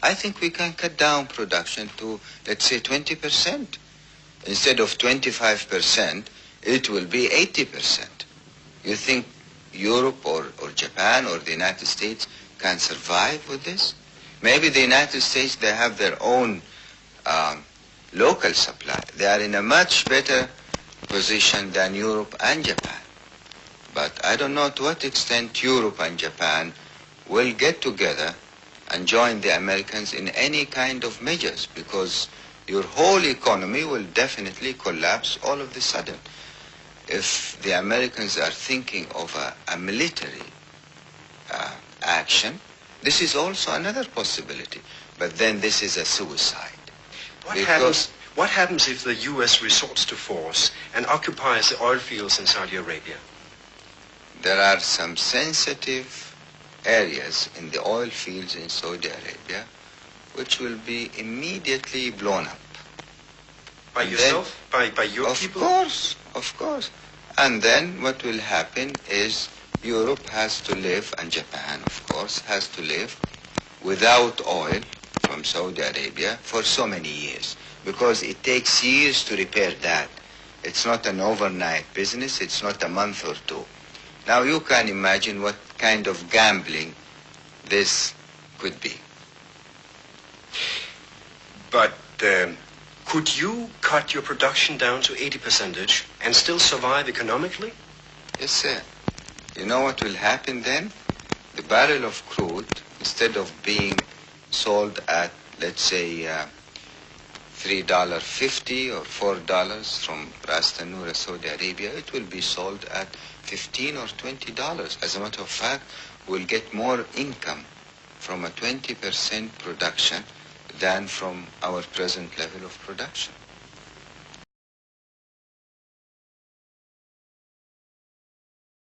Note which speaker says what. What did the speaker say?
Speaker 1: I think we can cut down production to, let's say, 20%. Instead of 25%, it will be 80%. You think Europe or Japan or the United States can survive with this? Maybe the United States, they have their own local supply. They are in a much better position than Europe and Japan. But I don't know to what extent Europe and Japan will get together and join the Americans in any kind of measures, because your whole economy will definitely collapse all of a sudden. If the Americans are thinking of a military action, this is also another possibility. But then this is a suicide.
Speaker 2: What happens if the U.S. resorts to force and occupies the oil fields in Saudi Arabia?
Speaker 1: There are some sensitive areas in the oil fields in Saudi Arabia which will be immediately blown up.
Speaker 2: By yourself? By your people?
Speaker 1: Of course. And then what will happen is Europe has to live, and Japan, of course, has to live without oil from Saudi Arabia for so many years, because it takes years to repair that. It's not an overnight business. It's not a month or two. Now you can imagine what kind of gambling this could be.
Speaker 2: But could you cut your production down to 80% and still survive economically?
Speaker 1: Yes, sir. You know what will happen then? The barrel of crude, instead of being sold at, let's say, $3.50 or $4 from Ras Tanura, Saudi Arabia, it will be sold at $15 or $20. As a matter of fact, we'll get more income from a 20% production than from our present level of production.